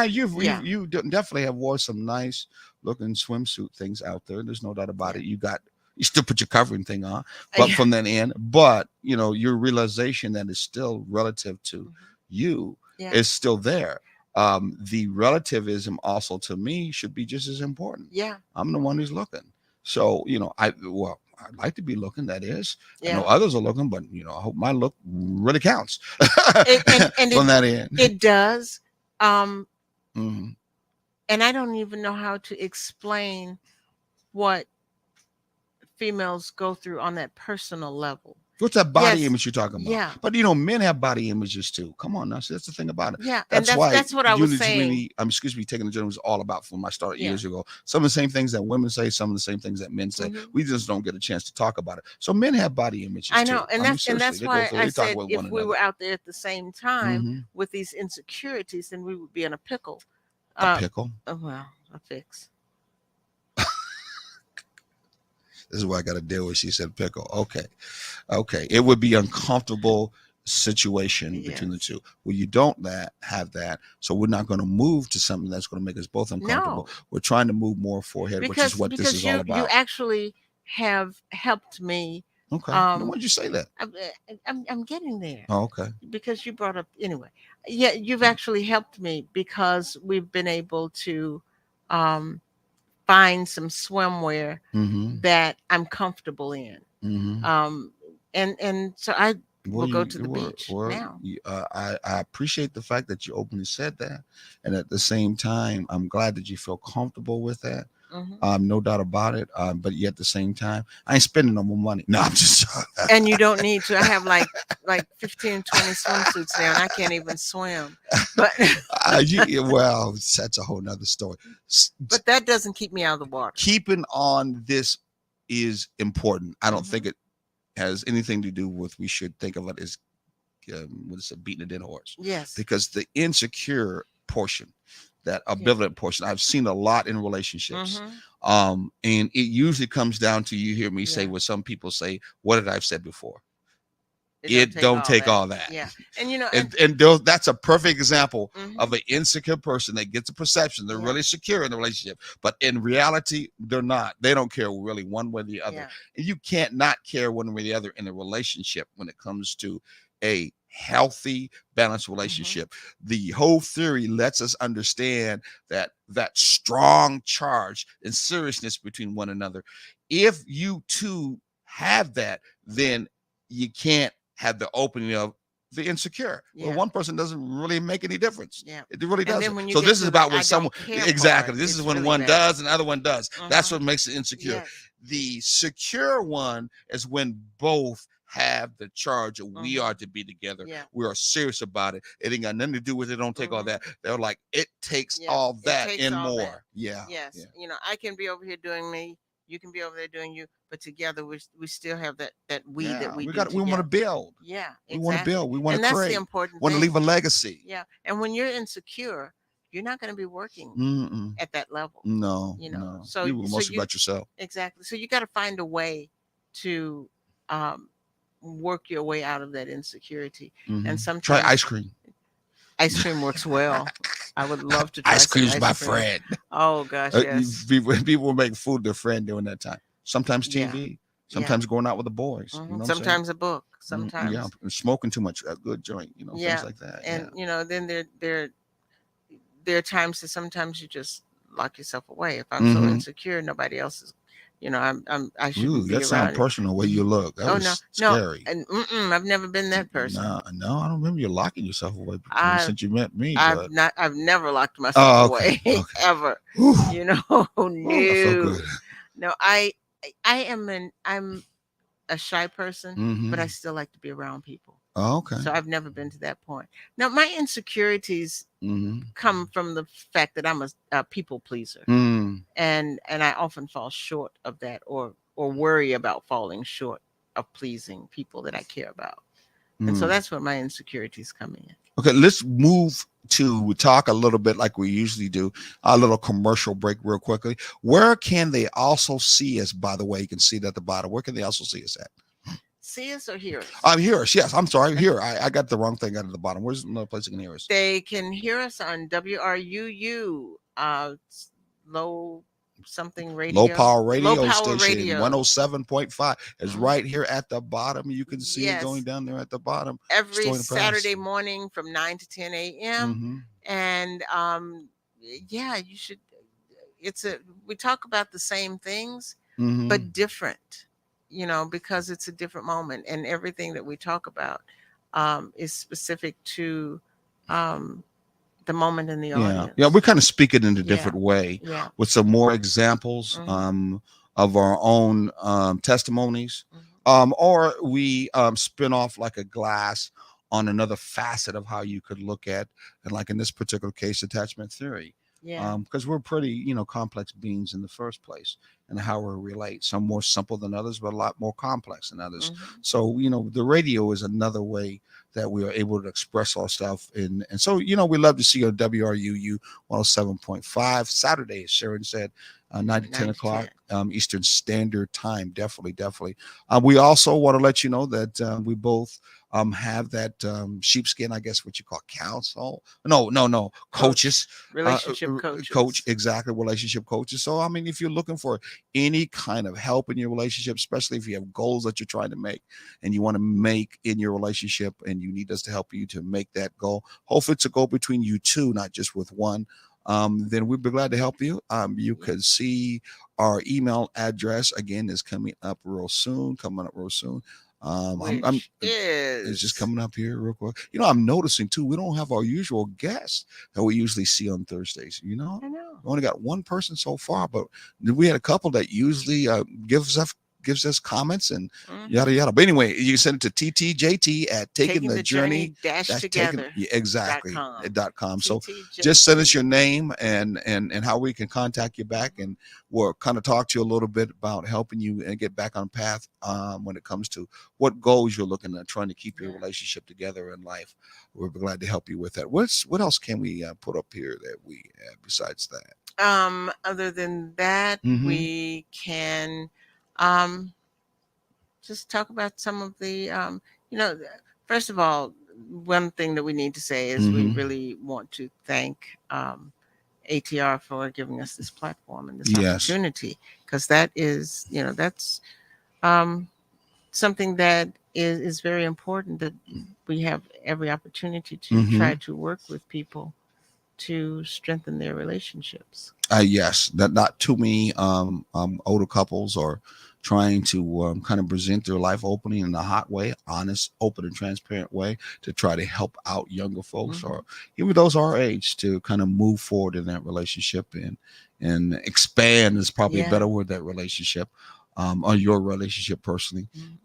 yeah. you definitely have wore some nice looking swimsuit things out there. There's no doubt about Yeah. it. You still put your covering thing on, but from that end, but your realization that is still relative to Mhm. you Yeah. is still there. The relativism also to me should be just as important. Yeah. I'm the one who's looking. So, I'd like to be looking, that is. I know Yeah. others are looking, but I hope my look really counts And from that end. it does. Mhm. And I don't even know how to explain what females go through on that personal level. What's that body Yes. image you're talking about? Yeah. But men have body images too. Come on, that's the thing about it. Yeah. And That's why that's what I was saying. excuse me, taking the journey was all about from I started Yeah. years ago. Some of the same things that women say, some of the same things that men say. Mhm. We just don't get a chance to talk about it. So men have body images I too. know, and that's Seriously, they go why through. I They talk said with if one we another. were out there at the same time Mhm. with these insecurities, then we would be in a pickle. A pickle. Well, a fix. This is what I got to deal with. She said pickle. Okay. It would be uncomfortable situation between the Yes. two. Well, you don't have that, so we're not going to move to something that's going to make us both uncomfortable. No, We're trying to move more forward, which is what this is all you about. actually have helped me. Okay. Then Um, why'd you say that? I'm getting there Oh, okay. because you brought up anyway. Yeah, you've actually helped me because we've been able to um find some swimwear Mm-hmm. that I'm comfortable in. Mm-hmm. And so I Well, will go to the beach now. I appreciate the fact that you openly said that, and at the same time, I'm glad that you feel comfortable with that. No doubt about it. But yet at the same time, I ain't spending no more money. No, I'm just. And you don't need to. I have like 15, 20 swimsuits now, and I can't even swim. But Well, that's a whole nother story. but that doesn't keep me out of the water. Keeping on this is important. I don't think it has anything to do with, we should think of it as what is it, beating a dead horse. Yes. Because the insecure portion, that ambivalent portion, I've seen a lot in relationships. And it usually comes down to, you hear me say what some people say, what did I said before? It don't take all that. Yeah. And you know, and that's a perfect example of an insecure person that gets a perception they're really secure in the relationship, but in reality they're not. They don't care really one way or the other. And you can't not care one way or the other in a relationship when it comes to a healthy, balanced relationship. The whole theory lets us understand that strong charge and seriousness between one another. If you two have that, then you can't have the opening of the insecure. Well, one person doesn't really make any difference. It really doesn't. So this is about when someone, exactly. This is when really one does and the other one does. That's what makes it insecure. The secure one is when both have the charge of we are to be together. We are serious about it. It ain't got nothing to do with it. Don't take all that. They're like, it takes all that and more. That. Yes. You know, I can be over here doing me. You can be over there doing you, but together we still have that that we want to build. Yeah, exactly. We want to build. We want to create. That's the important want to leave a legacy. Yeah, and when you're insecure, you're not going to be working at that level. No, you know. No. So you will mostly about yourself. Exactly. So you got to find a way to work your way out of that insecurity. And sometimes try ice cream. Ice cream works well. I would love to try ice cream's my friend. Oh gosh, yes. People make food their friend during that time. Sometimes TV, sometimes going out with the boys. You know sometimes a book. Sometimes and smoking too much, a good joint. You know, things like that. And you know, then there are times that sometimes you just lock yourself away. If I'm so insecure, nobody else is. You know, I shouldn't be that sounds personal. Way you look. That was scary. No, and I've never been that person. No, I don't remember you locking yourself away since you met me. I've never locked myself away ever. You know, no, no. I'm a shy person, but I still like to be around people. Oh, okay. So I've never been to that point. Now my insecurities come from the fact that I'm a people pleaser, and I often fall short of that, or worry about falling short of pleasing people that I care about, and so that's where my insecurities come in. Okay, let's move to talk a little bit like we usually do. A little commercial break, real quickly. Where can they also see us? By the way, you can see it at the bottom. Where can they also see us at? See us or hear us? Hear us. Yes, I'm sorry. Here, I got the wrong thing out of the bottom. Where's another place you can hear us? They can hear us on WRUU, low something radio. Low power radio station, 107.5 is right here at the bottom. You can see it going down there at the bottom. Every Saturday morning from 9 to 10 a.m. And you should. We talk about the same things, but different. You know, because it's a different moment, and everything that we talk about is specific to the moment in the audience. Yeah, we kind of speak it in a different way with some more examples of our own testimonies, or we spin off like a glass on another facet of how you could look at, and like in this particular case, attachment theory. Because we're pretty, complex beings in the first place, and how we relate. Some more simple than others, but a lot more complex than others. So, the radio is another way that we are able to express ourselves in. And so, we love to see you on WRUU 107.5 Saturday, as Sharon said, 9 to 10 o'clock Eastern Standard Time. Definitely. We also want to let you know that we both have that sheepskin, I guess what you call counsel. No, coaches. Relationship coaches. Coach, exactly, relationship coaches. So, if you're looking for any kind of help in your relationship, especially if you have goals that you're trying to make and you want to make in your relationship and you need us to help you to make that goal, hopefully it's a goal between you two, not just with one, then we'd be glad to help you. You could see our email address again is coming up real soon. I'm which it's just is coming up here real quick. I'm noticing too, we don't have our usual guests that we usually see on Thursdays. I know. We only got one person so far, but we had a couple that usually gives us comments and yada Hmm. yada. But anyway, you can send it to TTJT at taking Taking the the journey journey dash that's taken, together yeah, dot exactly com. .com. So just send us TTJT. your name and how we can contact you back, Mhm. and we'll kind of talk to you a little bit about helping you and get back on path when it comes to what goals you're looking at trying to keep your Yeah. relationship together in life. We're glad to help you with that. What else can we put up here that we besides that? Other than that, Mm-hmm. we can um just talk about some of the you know, first of all, one thing that we need to say is we Mm-hmm. really want to thank ATR for giving us this platform and this Yes. opportunity, because that is, that's um something that is very important, that we have every opportunity to Mm-hmm. try to work with people to strengthen their relationships. Yes, that not too many older couples are trying to kind of present their life opening in a hot way, honest, open, and transparent way to try to help out younger folks Hmm. or even those our age to kind of move forward in that relationship and expand is probably a Yeah. better word, that relationship, or your relationship personally. Mhm.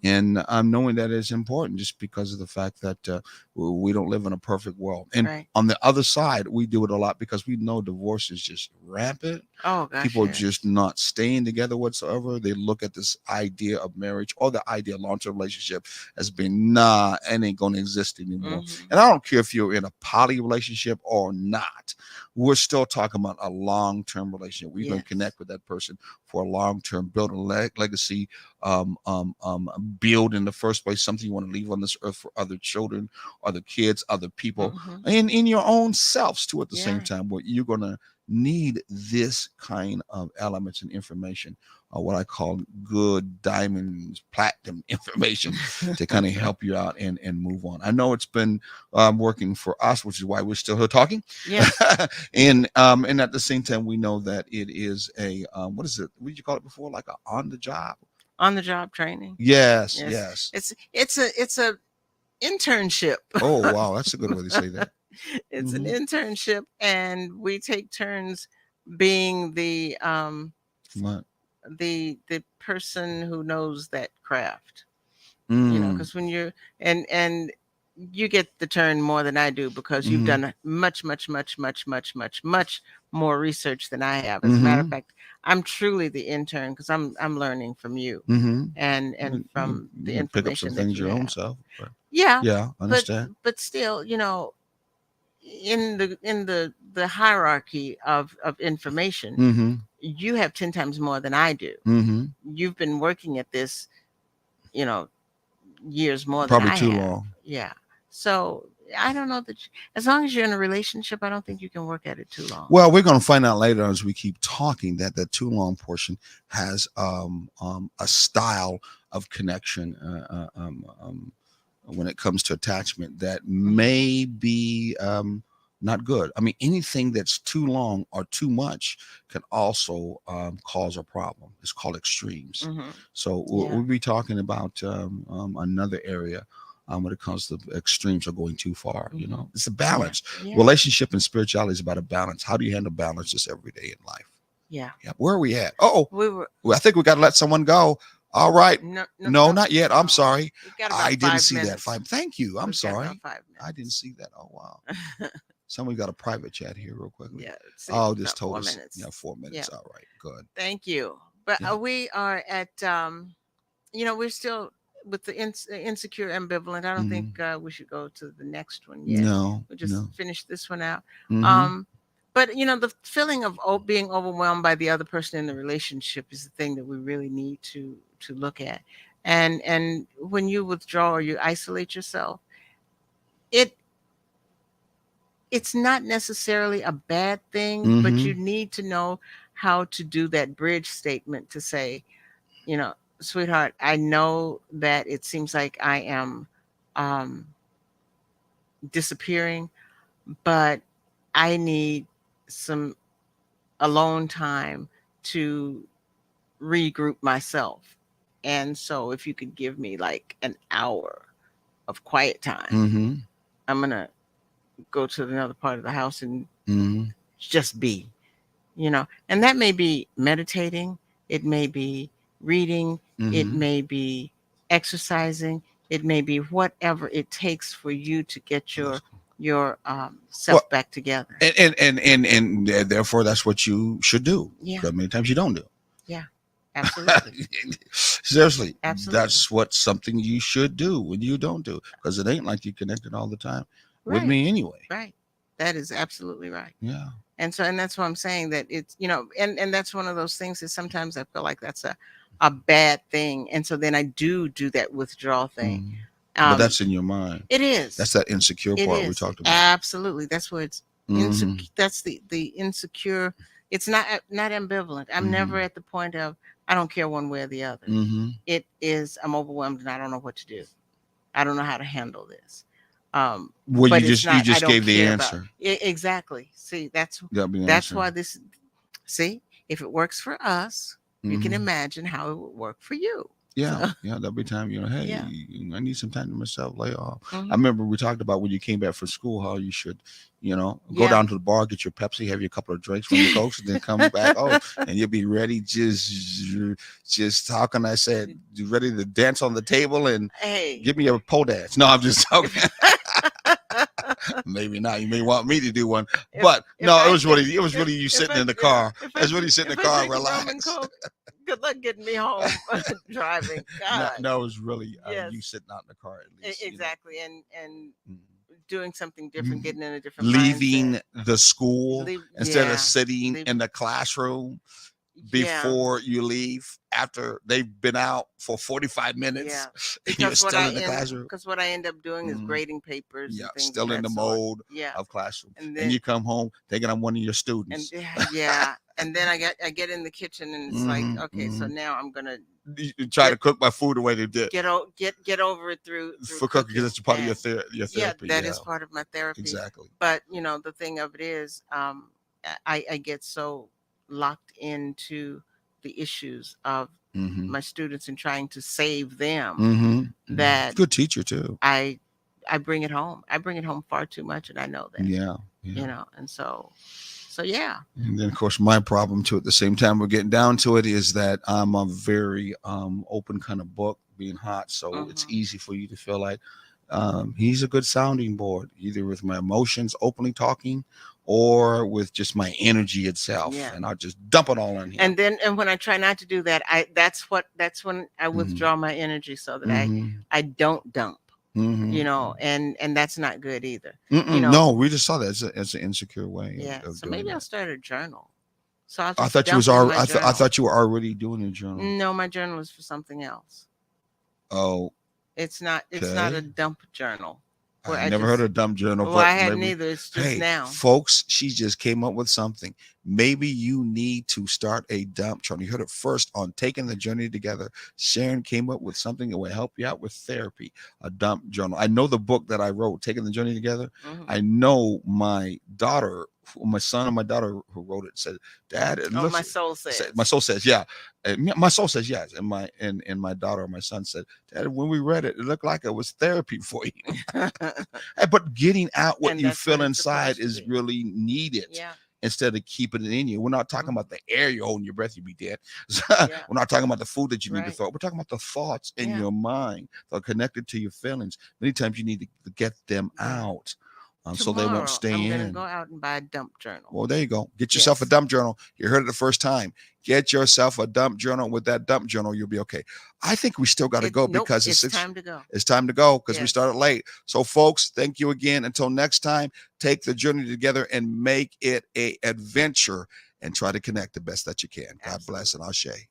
And knowing that is important just because of the fact that we don't live in a perfect world. And Right. on the other side, we do it a lot because we know divorce is just rampant. Oh gosh, People are just yes. not staying together whatsoever. They look at this idea of marriage or the idea of long-term relationship as being, nah, it ain't gonna exist anymore. Hmm. And I don't care if you're in a poly relationship or not. We're still talking about a long-term relationship. We're gonna Yes. connect with that person for a long-term, build a legacy, build in the first place something you want to leave on this earth for other children, other kids, other people, Hmm. and in your own selves too at the same Yeah. time, where you're going to need this kind of elements and information, what I call good diamonds platinum information, to kind of help you out and move on. I know it's been working for us, which is why we're still here talking. Yes. And at the same time, we know that it is a what is it, what did you call it before, like a on the job? On the job training. Yes, Yes. yes. It's a internship. Oh wow, that's a good way to say that. It's an Hmm. internship, and we take turns being What? the person who knows that craft. Mm. Because when you're and you get the turn more than I do, because you've Mm-hmm. done much, much, much, much, much, much, much more research than I have. As a matter of Mm-hmm. fact, I'm truly the intern, because I'm learning from you Mm-hmm. and You from the can pick up some information that things you your own have. self. Right. Yeah, Yeah, I but understand. but still, in the hierarchy of information, Mm-hmm. you have 10 times more than I do. Mm-hmm. You've been working at this, you know, years more than Probably I too have. long. Yeah. So I don't know that as long as you're in a relationship, I don't think you can work at it too long. Well, we're going to find out later as we keep talking that the too long portion has a style of connection when it comes to attachment that Hmm. may be not good. I mean, anything that's too long or too much can also cause a problem. It's called extremes. Hmm. So Yeah. we'll be talking about another area when it comes to extremes are going too far. Hmm. It's a Yeah. balance. Yeah. Relationship and spirituality is about a balance. How do you handle balance just every day in life? Yeah. Yeah. Where are we at? Oh, We were well, I think we got to let someone go. All right. no, no, No, no, not yet. I'm no. sorry. We've got about I didn't five see that. minutes. Five. Thank you. I'm We've got about sorry. five I didn't minutes. see that. Oh wow. Somebody got a private chat here real quickly. Yeah. See, Oh, just about told four us. minutes. 4 minutes. Yeah. All right. Good. Thank you. But Yeah. we are at we're still with the insecure ambivalent. I don't think Hmm. we should go to the next one yet. No. We'll just No. finish this one out. Hmm. Um, but the feeling of being overwhelmed by the other person in the relationship is the thing that we really need to look at. And when you withdraw or you isolate yourself, it it's not necessarily a bad thing, but you Hmm. need to know how to do that bridge statement to say, sweetheart, I know that it seems like I am um, disappearing, but I need some alone time to regroup myself. And so if you could give me like an hour of quiet time, Mm-hmm. I'm going to go to another part of the house and Mm-hmm. just be, and that may be meditating. It may be reading. It Mm-hmm. may be exercising. It may be whatever it takes for you to get your self Well, back together. And therefore that's what you should do. Yeah. Because many times you don't do. Yeah, absolutely. Seriously, Absolutely. that's what something you should do when you don't do. Because it ain't like you connected all the time with Right. me anyway. Right. That is absolutely right. Yeah. And that's why I'm saying that it's, and that's one of those things that sometimes I feel like that's a bad thing. And so then I do that withdrawal thing. Mhm. But that's in your mind. It is. That's that insecure It part we is. talked about. Absolutely. That's where it's Mhm. that's the insecure. It's not ambivalent. I'm never at the point of I don't care one way or the other. Mhm. It is I'm overwhelmed and I don't know what to do. I don't know how to handle this. Well, but you it's just not, you I just don't gave the care about- answer. Exactly. See, that's That'd be the that's answer. why this. See, if it works for us, you can Mhm. imagine how it would work for you. Yeah, yeah, there'll be time, hey, Yeah. I need some time to myself, lay off. Mhm. I remember we talked about when you came back from school, how you should, go Yeah. down to the bar, get your Pepsi, have you a couple of drinks from your Cokes, and then come back, and you'll be ready, just how can I say it, you ready to dance on the table and Hey. give me a pole dance. No, I'm just joking. Maybe not. You may want me to do one, but if no, I- it was really you if sitting I- in the car. if I- It's really sitting in the if I car, drink rum and relax. Coke, good luck getting me home driving. God. No, it was really Yes. you sitting out in the car at least. Exactly. And Mhm. doing something different, getting in a different Leaving mindset. the school instead Yeah. of sitting Leave- in the classroom Yeah. before you leave after they've been out for 45 minutes. Yeah. And you're Because still in the classroom. because what I end up doing is Mhm. grading papers. Yeah, and things still of in that the sort. mode Yeah. of classroom. And And, then you come home thinking I'm one of your and students. yeah, and then I get in the kitchen and it's Mhm, like, okay, so mhm. now I'm gonna You try to cook my food the way they did get over it through for cooking because it's part of your and- your yeah, therapy. that is part of my therapy. exactly. But the thing of it is, I get so locked into the issues of Mhm. my students and trying to save them Mhm. that Good teacher too. I bring it home. I bring it home far too much, and I know that. Yeah. And so yeah. And then, of course, my problem too, at the same time we're getting down to it, is that I'm a very open kind of book, being hot. So it's Mhm. easy for you to feel like he's a good sounding board, either with my emotions openly talking or with just my energy itself. Yeah. And I'll just dump it all in here. And when I try not to do that, that's when I withdraw my energy so that I don't dump. And that's not good either. No, we just saw that as an insecure way. Yeah. Of So doing maybe that. I'll start a journal. So I'll I just thought you was dump in already. my I journal. thought you were already doing a journal. No, my journal is for something else. Oh, It's not a Okay. dump journal. where I I never just- heard of dumb journal. Well, but I hadn't maybe- either. It's just Hey, now. folks, she just came up with something. Maybe you need to start a dump journal. You heard it first on Taking the Journey Together. Sharon came up with something that will help you out with therapy, a dump journal. I know the book that I wrote, Taking the Journey Together. Mhm. I know my son and my daughter who wrote it said, Dad, it Oh, looks, my soul says. my soul says, yeah. My soul says yes. And my daughter or my son said, Dad, when we read it, it looked like it was therapy for you. Hey, but getting out what And you that's feel what it's inside supposed to is be. really needed Yeah. instead of keeping it in you. We're not talking Mhm. about the air you hold in your breath, you'd be dead. Yeah. We're not talking about the food that you need to Right. throw. We're talking about the thoughts in Yeah. your mind that are connected to your feelings. Many times you need to get them Yeah. out so they won't stay I'm gonna in. go out and buy a dump journal. Well, there you go. Get yourself a Yes. dump journal. You heard it the first time. Get yourself a dump journal. With that dump journal, you'll be okay. I think we still got to go Nope, because it's time to go. it's time to go because we Yes. started late. So, folks, thank you again. Until next time, take the journey together and make it a adventure and try to connect the best that you can. God bless and Ashe.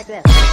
like this.